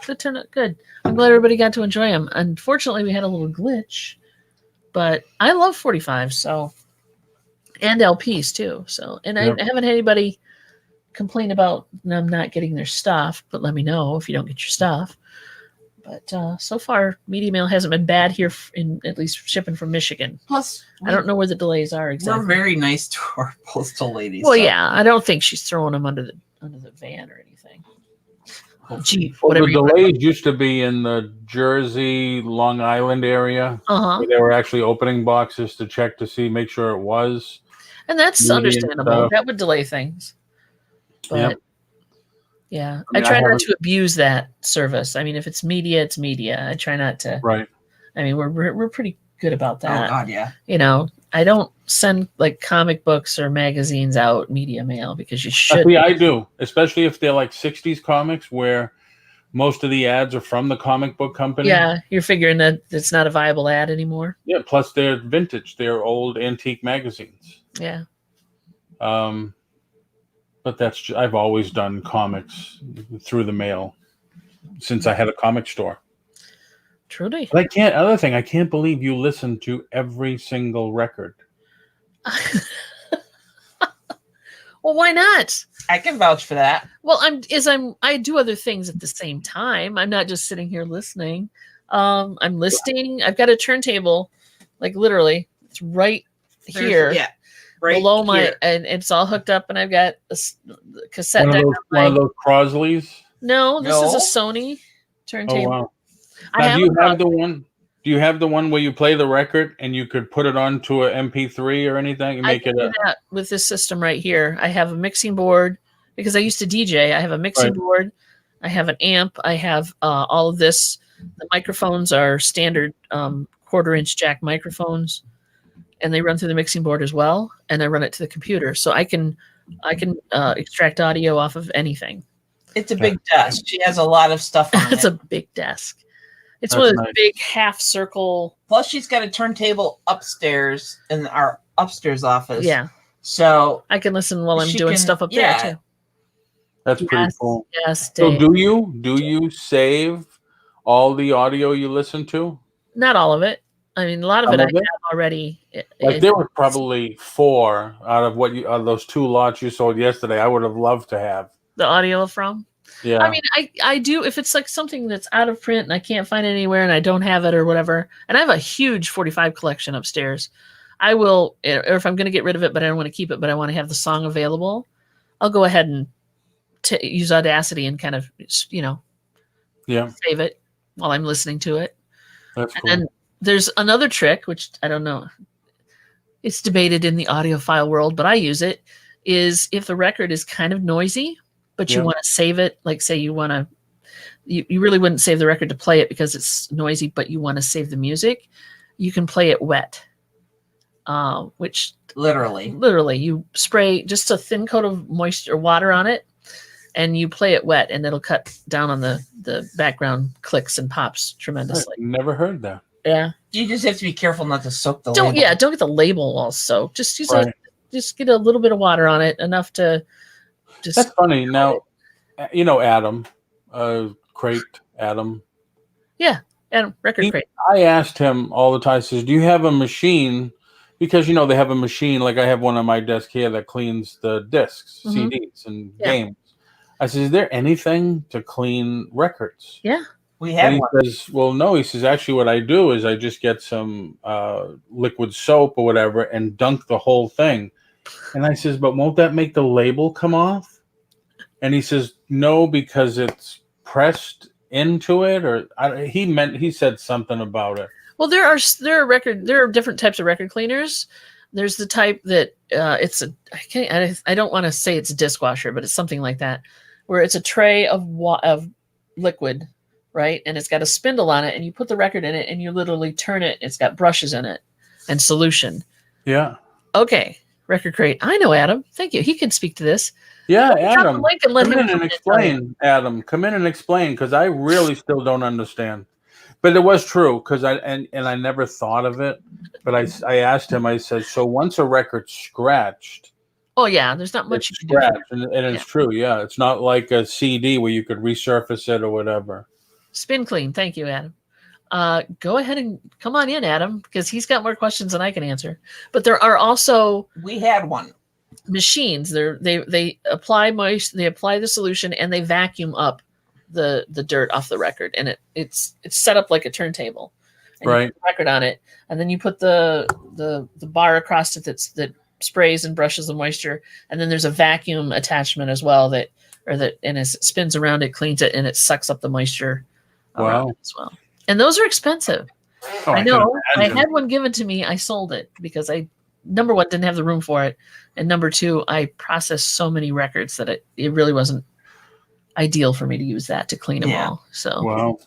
They turned out good. I'm glad everybody got to enjoy them. Unfortunately, we had a little glitch, but I love 45, and LPs too. So, and I haven't had anybody complain about them not getting their stuff, but let me know if you don't get your stuff. But so far, media mail hasn't been bad here in at least shipping from Michigan. Plus, I don't know where the delays are exactly. We're very nice to our postal ladies. Well, yeah, I don't think she's throwing them under the van or anything. Gee, whatever. The delays used to be in the Jersey, Long Island area. Where they were actually opening boxes to check to make sure it was. And that's understandable. That would delay things. But yeah, I try not to abuse that service. I mean, if it's media, it's media. I try not to. Right. I mean, we're pretty good about that. Oh God, yeah. I don't send like comic books or magazines out media mail because you should. Yeah, I do, especially if they're like 60s comics where most of the ads are from the comic book company. Yeah, you're figuring that it's not a viable ad anymore. Yeah, plus they're vintage. They're old antique magazines. Yeah. But I've always done comics through the mail since I had a comic store. Truly. But I can't believe you listen to every single record. Well, why not? I can vouch for that. Well, I do other things at the same time. I'm not just sitting here listening. I'm listing. I've got a turntable, like literally, it's right here. Yeah. Right below here. and it's all hooked up, and I've got a cassette one deck. One of those Crosleys? No, this is a Sony turntable. Oh, wow. Now, do you have the one where you play the record and you could put it onto an MP3 or anything and make I can do that with this system right here. I have a mixing board because I used to DJ. I have a mixing board. I have an amp. I have all of this. The microphones are standard 1/4-inch jack microphones, and they run through the mixing board as well. And I run it to the computer, so I can extract audio off of anything. It's a big desk. She has a lot of stuff on It's a big desk. It's one of those big half circle. Plus, she's got a turntable upstairs in our upstairs office. Yeah. So I can listen while I'm doing stuff up there too. That's pretty cool. Yes. So do you save all the audio you listen to? Not all of it. I mean, a lot of it I have already. There were probably 4 out of those 2 lots you sold yesterday. I would have loved to have the audio from. Yeah. I mean, I do if it's like something that's out of print and I can't find it anywhere and I don't have it or whatever. And I have a huge 45 collection upstairs. I will, or if I'm going to get rid of it, but I don't want to keep it, but I want to have the song available, I'll go ahead and use Audacity and kind of, save it while I'm listening to it. That's cool. And then there's another trick, which I don't know. It's debated in the audiophile world, but I use it, is if the record is kind of noisy, but you want to save it, like say you want to you really wouldn't save the record to play it because it's noisy, but you want to save the music, you can play it wet. Which literally you spray just a thin coat of moisture or water on it, and you play it wet, and it'll cut down on the background clicks and pops tremendously. I never heard that. Yeah, you just have to be careful not to soak the label. Yeah, don't get the label all soaked. Just use just get a little bit of water on it, enough to just. That's funny. Now, you know Adam, Crate Adam. Yeah, Adam, Record Crate. I asked him all the time. I says, "Do you have a machine?" Because they have a machine, like I have one on my desk here that cleans the discs, CDs, and games. I said, "Is there anything to clean records?" Yeah, we have. And he says, "Well, no." He says, "Actually, what I do is I just get some liquid soap or whatever and dunk the whole thing." And I says, "But won't that make the label come off?" And he says, "No, because it's pressed into it." Or he said something about it. Well, there are different types of record cleaners. There's the type that I don't want to say it's a dishwasher, but it's something like that, where it's a tray of liquid, right? And it's got a spindle on it, and you put the record in it, and you literally turn it. It's got brushes in it and solution. Yeah. Okay, Record Crate. I know Adam. Thank you. He can speak to this. Yeah, Adam. Come in and explain, Adam. Come in and explain, because I really still don't understand. But it was true, because I never thought of it. But I asked him. I said, "So once a record's scratched." Oh yeah, there's not much. Scratched, and it's true. Yeah, it's not like a CD where you could resurface it or whatever. Spin clean. Thank you, Adam. Go ahead and come on in, Adam, because he's got more questions than I can answer. But there are also we had one machines. They apply the solution, and they vacuum up the dirt off the record, and it's set up like a turntable, and right? You put the record on it, and then you put the bar across it that sprays and brushes the moisture, and then there's a vacuum attachment as well and as it spins around, it cleans it, and it sucks up the moisture around it as well. And those are expensive. Oh, I know. I had one given to me. I sold it because number one, didn't have the room for it, and number two, I processed so many records that it really wasn't ideal for me to use that to clean them all. So,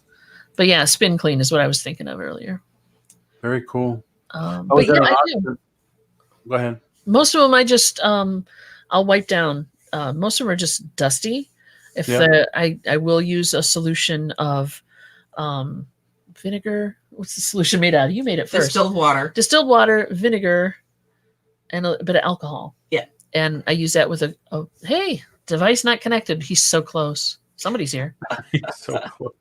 but yeah, spin clean is what I was thinking of earlier. Very cool. But yeah, I do. Go ahead. Most of them I just I'll wipe down. Most of them are just dusty. I will use a solution of vinegar. What's the solution made out of? You made it first. Distilled water, vinegar, and a bit of alcohol. Yeah. And I use that with hey, device not connected. He's so close. Somebody's here. He's so close.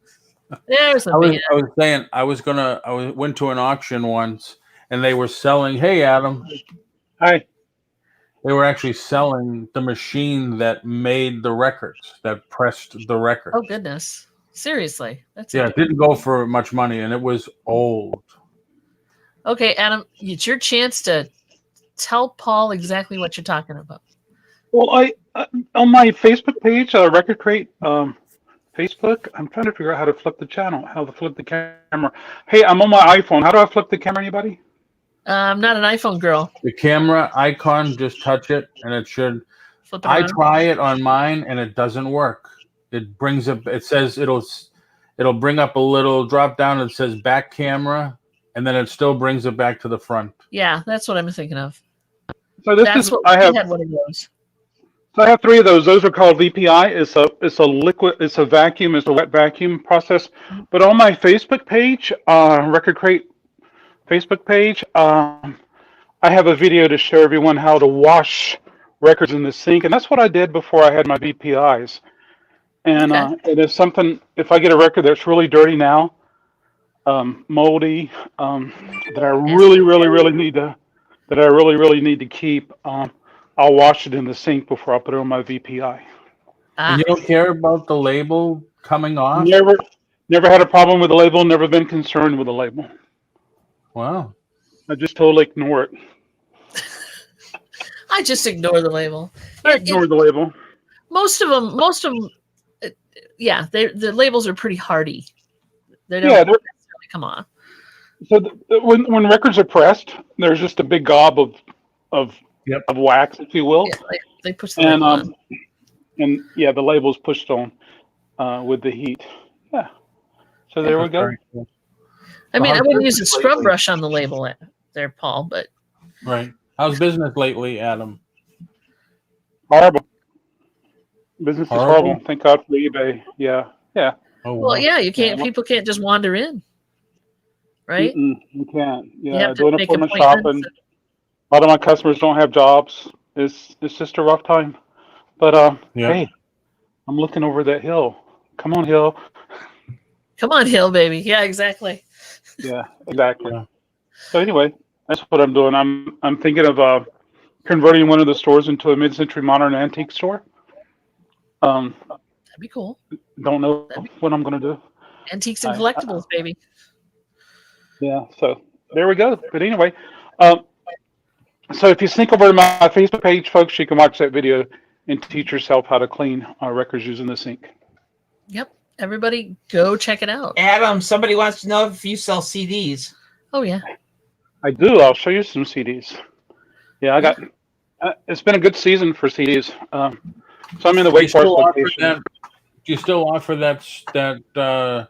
There's I was saying I went to an auction once, and they were selling. Hey, Adam. Hi. They were actually selling the machine that made the records, that pressed the records. Oh goodness! Seriously, that's it didn't go for much money, and it was old. Okay, Adam, it's your chance to tell Paul exactly what you're talking about. Well, I on my Facebook page, Record Crate Facebook, I'm trying to figure out how to flip the channel, how to flip the camera. Hey, I'm on my iPhone. How do I flip the camera? Anybody? I'm not an iPhone girl. The camera icon, just touch it, and it should. Flip it around. I try it on mine, and it doesn't work. It brings up. It says it'll bring up a little drop down. It says back camera, and then it still brings it back to the front. Yeah, that's what I'm thinking of. So I had one of those. So I have three of those. Those are called VPI. It's a liquid. It's a vacuum. It's a wet vacuum process. But on my Facebook page, Record Crate Facebook page, I have a video to show everyone how to wash records in the sink, and that's what I did before I had my VPIs. And it is something. If I get a record that's really dirty now, moldy, that I really need to keep, I'll wash it in the sink before I put it on my VPI. And you don't care about the label coming off? Never had a problem with the label. Never been concerned with the label. Wow. I just totally ignore it. I just ignore the label. I ignore the label. Most of them, yeah, the labels are pretty hardy. They don't necessarily come off. So when records are pressed, there's just a big gob of wax, if you will. Yeah, they push the label on. And yeah, the label's pushed on with the heat. Yeah. So there we go. Cool. I mean, I wouldn't use a scrub brush on the label there, Paul, but. Right. How's business lately, Adam? Horrible. Business is horrible. Thank God for eBay. Yeah. Yeah. Oh, well, yeah, you can't. People can't just wander in, right? You can't. You have to doing make appointment shopping. A lot of my customers don't have jobs. It's just a rough time. But hey, I'm looking over that hill. Come on, hill. Come on, hill, baby. Yeah, exactly. Yeah, exactly. Yeah. So anyway, that's what I'm doing. I'm thinking of converting one of the stores into a mid-century modern antique store. That'd be cool. Don't know what I'm going to do. Antiques and collectibles, baby. Yeah. So there we go. But anyway, so if you sneak over to my Facebook page, folks, you can watch that video and teach yourself how to clean records using the sink. Yep. Everybody go check it out. Adam, somebody wants to know if you sell CDs. Oh, yeah. I do. I'll show you some CDs. Yeah, I got. It's been a good season for CDs. So I'm in the Wake Forest location. Do you still offer that the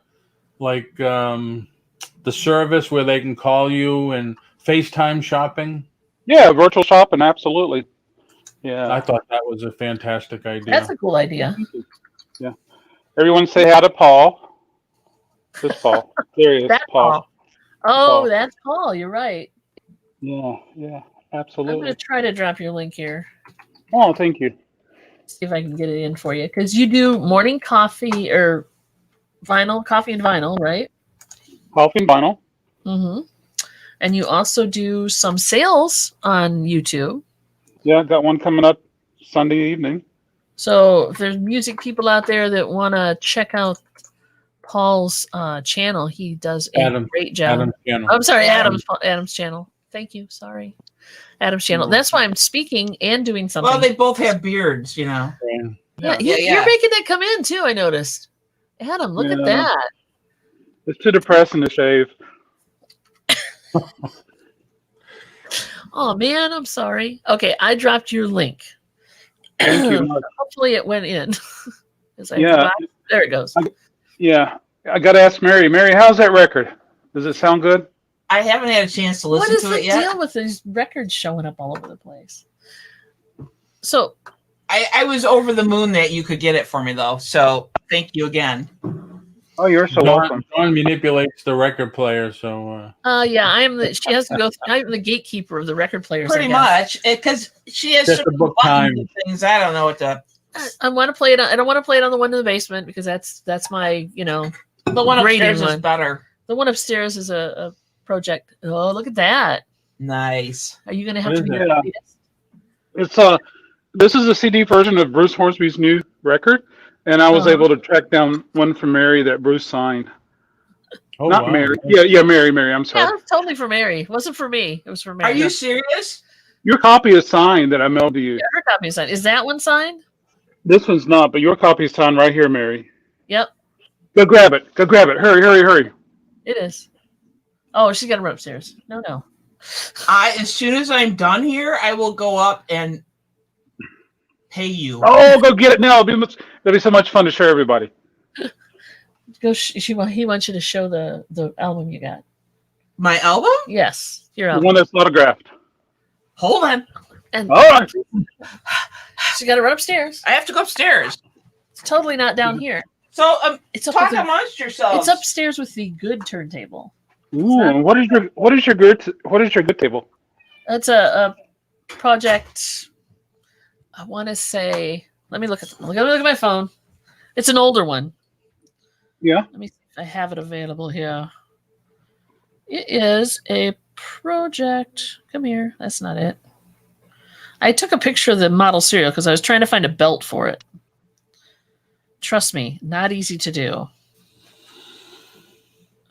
service where they can call you and FaceTime shopping? Yeah, virtual shopping, absolutely. Yeah, I thought that was a fantastic idea. That's a cool idea. Yeah. Everyone say hi to Paul. This Paul. There he is. That Paul. Oh, that's Paul. You're right. Yeah, absolutely. I'm going to try to drop your link here. Oh, thank you. See if I can get it in for you. Because you do morning coffee or coffee and vinyl, right? Coffee and vinyl. Mm-hmm. And you also do some sales on YouTube. Yeah, I got one coming up Sunday evening. So if there's music people out there that want to check out Paul's channel, he does a great job. Adam's channel. I'm sorry, Adam's channel. Thank you. Sorry. Adam's channel. That's why I'm speaking and doing something. Well, they both have beards, you know. Yeah. You're making that come in too, I noticed. Adam, look at that. It's too depressing to shave. Oh, man, I'm sorry. Okay, I dropped your link. Thank you. Hopefully it went in. There it goes. I got to ask Mary. Mary, how's that record? Does it sound good? I haven't had a chance to listen to it yet. What is the deal with these records showing up all over the place? So, I was over the moon that you could get it for me, though. So thank you again. Oh, you're so welcome. John manipulates the record player, so. Yeah, she has to go. I'm the gatekeeper of the record players. Pretty much, because she has certain buttons and things. I don't know what to. I want to play it. I don't want to play it on the one in the basement because that's my the one upstairs is better. The one upstairs is a project. Oh, look at that! Nice. Are you going to have to be? It's this is a CD version of Bruce Hornsby's new record. And I was able to track down one from Mary that Bruce signed. Oh, not Mary. Yeah, Mary. I'm sorry. Yeah, totally for Mary. It wasn't for me. It was for Mary. Are you serious? Your copy is signed that I mailed to you. Yeah, her copy is signed. Is that one signed? This one's not, but your copy is signed right here, Mary. Yep. Go grab it. Hurry. It is. Oh, she's got to run upstairs. No. As soon as I'm done here, I will go up and pay you. Oh, go get it now. It'll be so much fun to show everybody. He wants you to show the album you got. My album? Yes, your album. The one that's autographed. Hold on. And all right. She got to run upstairs. I have to go upstairs. It's totally not down here. So talk amongst yourselves. It's upstairs with the good turntable. Ooh, what is your good table? That's a project. I want to say. Let me look at my phone. It's an older one. Yeah. Let me see if I have it available here. It is a project. Come here. That's not it. I took a picture of the model serial because I was trying to find a belt for it. Trust me, not easy to do.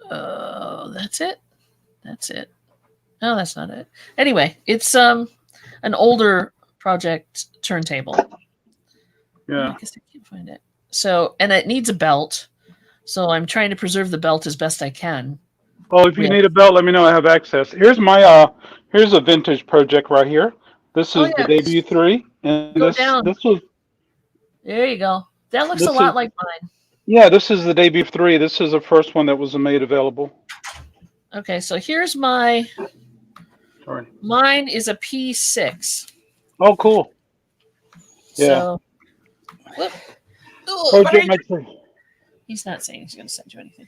That's it. No, that's not it. Anyway, it's an older project turntable. Yeah. I guess I can't find it. So, and it needs a belt. So I'm trying to preserve the belt as best I can. Well, if you need a belt, let me know. I have access. Here's my here's a vintage project right here. This is the debut 3, and this was. There you go. That looks a lot like mine. Yeah, this is the debut 3. This is the first one that was made available. Okay, so here's my. Sorry. Mine is a P6. Oh, cool. So, yeah. He's not saying he's going to send you anything.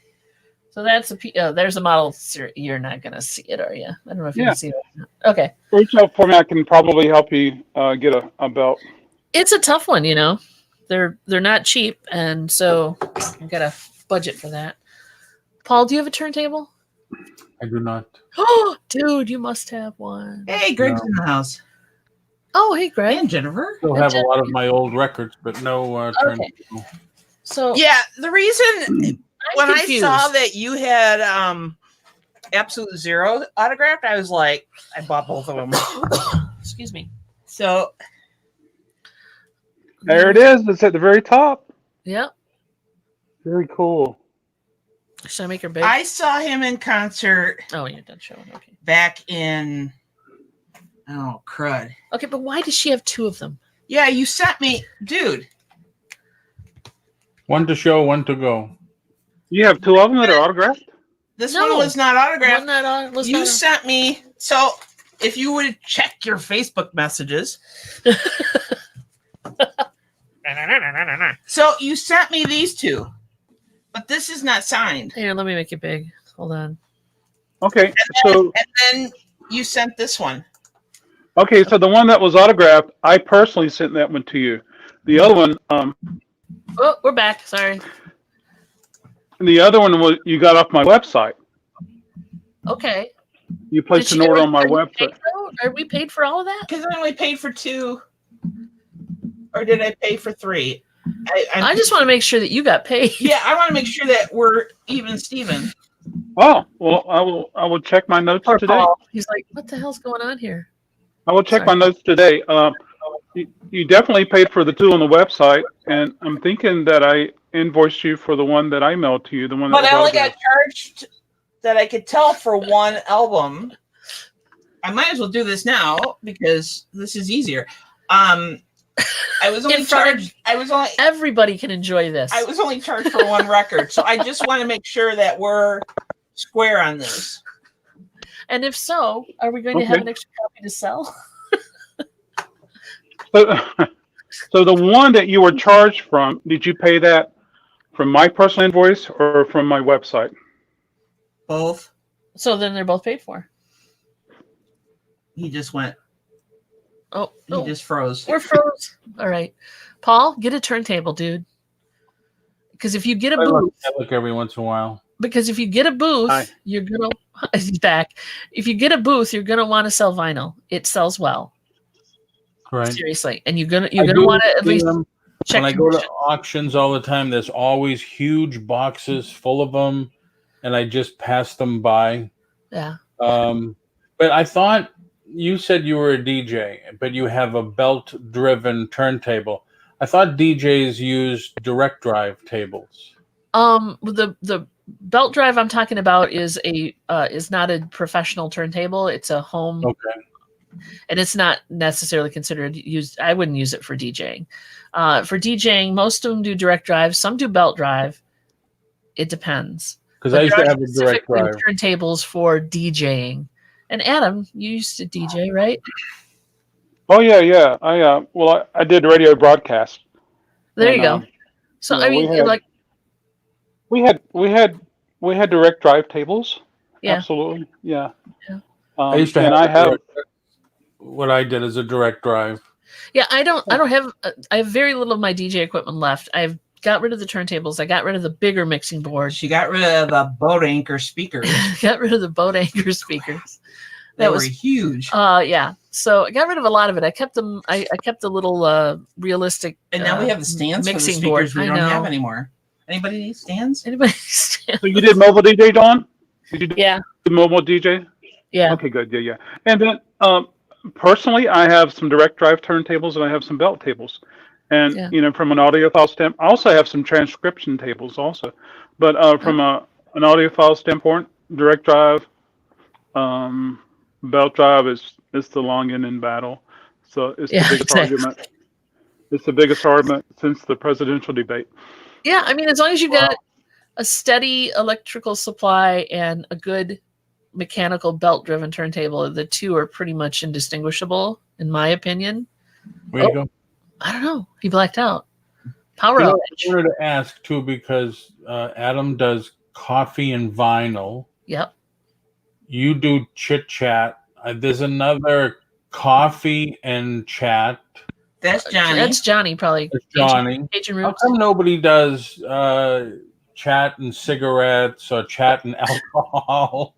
So that's a P. Oh, there's a model. You're not going to see it, are you? I don't know if you can see it. Okay. Reach out for me. I can probably help you get a belt. It's a tough one, you know. They're not cheap, and so I've got a budget for that. Paul, do you have a turntable? I do not. Oh, dude, you must have one. Hey, Greg's in the house. Oh, hey, Greg. And Jennifer. I still have a lot of my old records, but no turntable. Okay. So yeah, the reason when I saw that you had Absolute Zero autographed, I was like, I bought both of them. Excuse me. So there it is. It's at the very top. Yep. Very cool. Should I make her big? I saw him in concert. Oh, you're done showing. Okay. Back in, oh crud. Okay, but why does she have 2 of them? Yeah, you sent me, dude. One to show, one to go. You have 2 of them that are autographed? This one was not autographed. You sent me. So if you would check your Facebook messages. So you sent me these 2. But this is not signed. Here, let me make it big. Hold on. Okay, and then you sent this one. Okay, so the one that was autographed, I personally sent that one to you. The other one, oh, we're back. Sorry. The other one was you got off my website. Okay. You placed an order on my website. Are we paid for all of that? Because I only paid for 2. Or did I pay for 3? I just want to make sure that you got paid. Yeah, I want to make sure that we're even Steven. Oh, well, I will check my notes today. Paul. He's like, what the hell's going on here? I will check my notes today. You definitely paid for the 2 on the website, and I'm thinking that I invoiced you for the one that I mailed to you. The one. But I only got charged that I could tell for 1 album. I might as well do this now because this is easier. I was only charged. Everybody can enjoy this. I was only charged for 1 record, so I just want to make sure that we're square on this. And if so, are we going to have an extra copy to sell? So the one that you were charged from, did you pay that from my personal invoice or from my website? Both. So then they're both paid for. He just went. Oh, he just froze. We're froze. All right, Paul, get a turntable, dude. Because if you get a booth, I look every once in a while. Because if you get a booth, you're gonna. He's back. If you get a booth, you're gonna want to sell vinyl. It sells well. Right. Seriously, and you're gonna want to at least check. When I go to auctions all the time, there's always huge boxes full of them, and I just pass them by. Yeah. But I thought you said you were a DJ, but you have a belt-driven turntable. I thought DJs use direct drive tables. The belt drive I'm talking about is not a professional turntable. It's a home. Okay. And it's not necessarily considered used. I wouldn't use it for DJing. For DJing, most of them do direct drive. Some do belt drive. It depends. Because I used to have a direct drive. Turntables for DJing. And Adam, you used to DJ, right? Oh yeah. I did radio broadcast. There you go. So I mean, we had direct drive tables. Yeah. Absolutely. Yeah. I used to have. What I did is a direct drive. Yeah, I have very little of my DJ equipment left. I've got rid of the turntables. I got rid of the bigger mixing boards. She got rid of the boat anchor speakers. Got rid of the boat anchor speakers. That was huge. Yeah. So I got rid of a lot of it. I kept them. I kept the little realistic. And now we have the stands mixing for the speakers board. We don't have anymore. Anybody need stands? Anybody need stands? So you did mobile DJ, Dawn? Did you do mobile DJ? Yeah. Okay, good. Yeah. And then personally, I have some direct drive turntables and I have some belt tables. And, from an audiophile standpoint, I also have some transcription tables also. But from an audiophile standpoint, direct drive, belt drive is the long end in battle. So it's the biggest argument. It's the biggest argument since the presidential debate. Yeah, I mean, as long as you've got a steady electrical supply and a good mechanical belt-driven turntable, the two are pretty much indistinguishable, in my opinion. Where you go? I don't know. He blacked out. Power outage. I wanted to ask too because Adam does coffee and vinyl. Yep. You do chit chat. There's another coffee and chat. That's Johnny. That's Johnny, probably. That's Johnny. How come nobody does chat and cigarettes or chat and alcohol?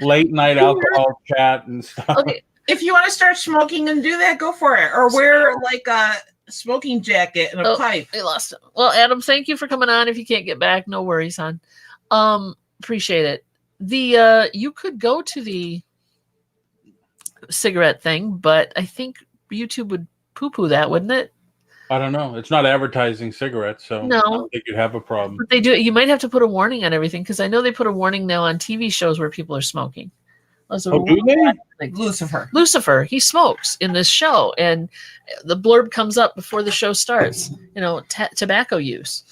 Late night alcohol chat and stuff. Okay. If you want to start smoking and do that, go for it. Or wear like a smoking jacket and a pipe. I lost it. Well, Adam, thank you for coming on. If you can't get back, no worries, hon. Appreciate it. You could go to the cigarette thing, but I think YouTube would poo-poo that, wouldn't it? I don't know. It's not advertising cigarettes, so no. I don't think you'd have a problem. But they do. You might have to put a warning on everything because I know they put a warning now on TV shows where people are smoking. Do they? Like Lucifer, he smokes in this show, and the blurb comes up before the show starts. Tobacco use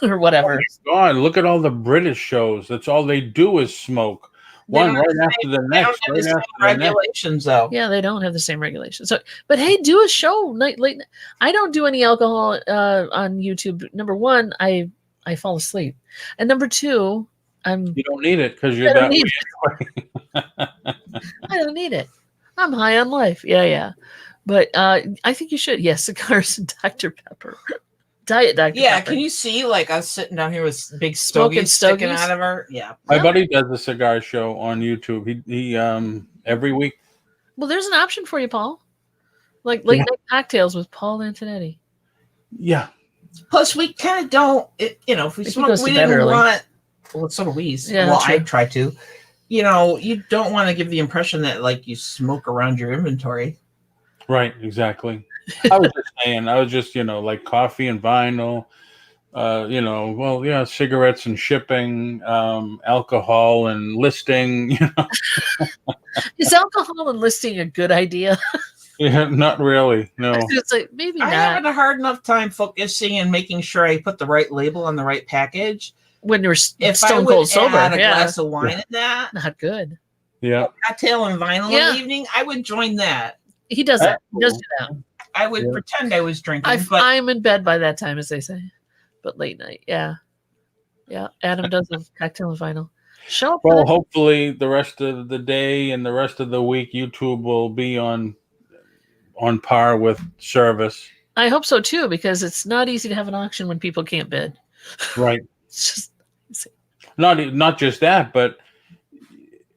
or whatever. Oh God, look at all the British shows. That's all they do is smoke. One right after the next. They don't have the same regulations, though. Yeah, they don't have the same regulations. So, but hey, do a show late. I don't do any alcohol on YouTube. Number one, I fall asleep, and number two, You don't need it because you're that way anyway. I don't need it. I'm high on life. Yeah. But I think you should. Yes, cigars and Dr. Pepper. Diet Dr. Yeah, Pepper. Can you see like us sitting down here with big stogies sticking out of our? Yeah. My buddy does a cigar show on YouTube. He every week. Well, there's an option for you, Paul. Like late night cocktails with Paul Antonetti. Yeah. Plus, we kind of don't. If we smoke, we didn't want. Well, so do we. Yeah, well, I try to. You don't want to give the impression that like you smoke around your inventory. Right, exactly. I was just like coffee and vinyl, cigarettes and shipping, alcohol and listing, Is alcohol and listing a good idea? Yeah, not really. No. It's like maybe not. I'm having a hard enough time focusing and making sure I put the right label on the right package. When you're if stone I would cold sober, add a glass of wine in that, not good. Yeah. Cocktail and vinyl in the evening, I would join that. He does that. He does do that. I would pretend I was drinking. I'm in bed by that time, as they say. But late night, yeah. Adam does a cocktail and vinyl. Show up. Well, hopefully the rest of the day and the rest of the week, YouTube will be on par with service. I hope so too, because it's not easy to have an auction when people can't bid. Right. It's just not just that, but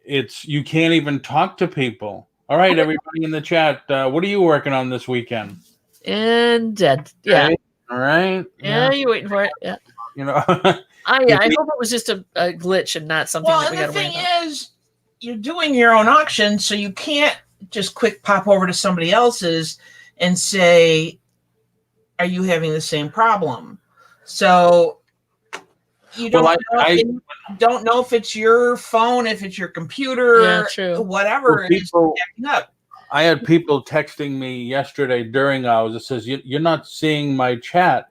you can't even talk to people. All right, everybody in the chat, what are you working on this weekend? And dead. Yeah. Okay. All right. Yeah, you're waiting for it. Yeah. I hope it was just a glitch and not something that we got to worry about. Well, the thing is, you're doing your own auction, so you can't just quick pop over to somebody else's and say, "Are you having the same problem?" So you don't don't know if it's your phone, if it's your computer, whatever it is acting up. I had people texting me yesterday during hours. It says, "You're not seeing my chat."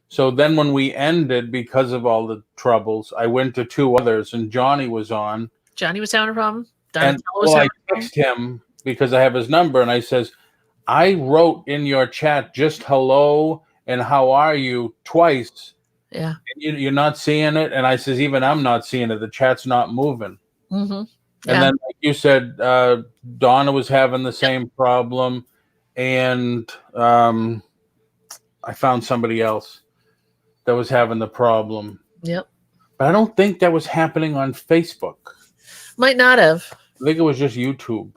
So then when we ended, because of all the troubles, I went to two others, and Johnny was on. Johnny was having a problem. I texted him because I have his number, and I says, "I wrote in your chat just hello and how are you twice. Yeah. And you're not seeing it." And I says, "Even I'm not seeing it. The chat's not moving." Mm-hmm. And then, like you said, Donna was having the same problem, and I found somebody else that was having the problem. Yep. But I don't think that was happening on Facebook. Might not have. I think it was just YouTube.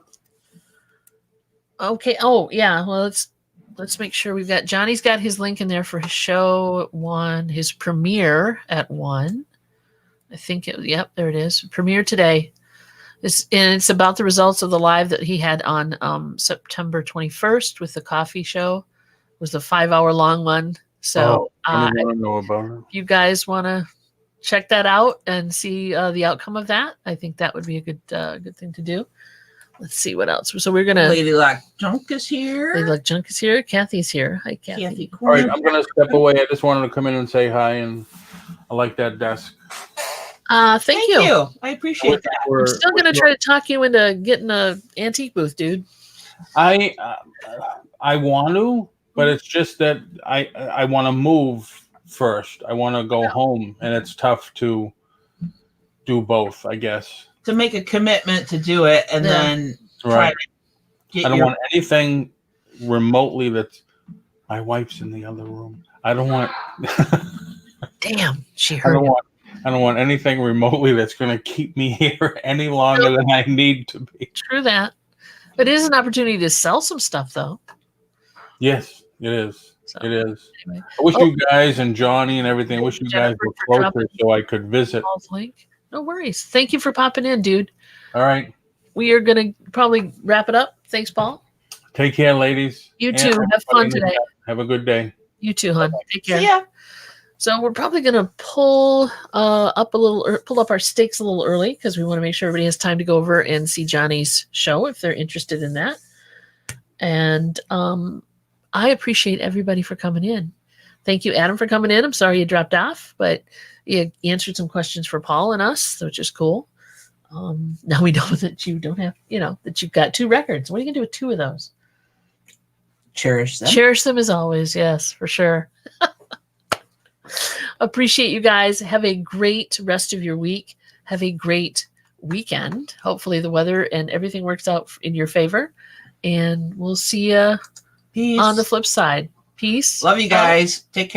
Okay. Oh, yeah. Well, let's make sure we've got Johnny's got his link in there for his show at 1, his premiere at 1. I think there it is. Premiere today. It's about the results of the live that he had on September 21st with the coffee show. It was a 5-hour long one. So I want to know about it. If you guys want to check that out and see the outcome of that, I think that would be a good thing to do. let's see what else. So we're gonna. Lady Luck Junk is here. Lady Luck Junk is here. Kathy's here. Hi, Kathy. All right, I'm gonna step away. I just wanted to come in and say hi, and I like that desk. Thank you. I appreciate that. I'm still gonna try to talk you into getting a antique booth, dude. I want to, but it's just that I want to move first. I want to go home, and it's tough to do both, I guess. To make a commitment to do it, and then try to get I don't want anything remotely that's my wife's in the other room. I don't want. Damn, she heard. I don't want anything remotely that's going to keep me here any longer than I need to be. True that. It is an opportunity to sell some stuff, though. Yes, it is. So, it is. Anyway. I wish you guys and Johnny and everything, I wish you guys were closer so I could visit. No worries. Thank you for popping in, dude. All right. We are going to probably wrap it up. Thanks, Paul. Take care, ladies. You too. Have fun today. Have a good day. You too, hon. Take care. See ya. So we're probably going to pull up our stakes a little early because we want to make sure everybody has time to go over and see Johnny's show if they're interested in that. And I appreciate everybody for coming in. Thank you, Adam, for coming in. I'm sorry you dropped off, but you answered some questions for Paul and us, which is cool. Now we know that you don't have, that you've got 2 records. What are you going to do with 2 of those? Cherish them. Cherish them as always. Yes, for sure. Appreciate you guys. Have a great rest of your week. Have a great weekend. Hopefully the weather and everything works out in your favor. And we'll see you on the flip side. Peace. Love you guys. Take care.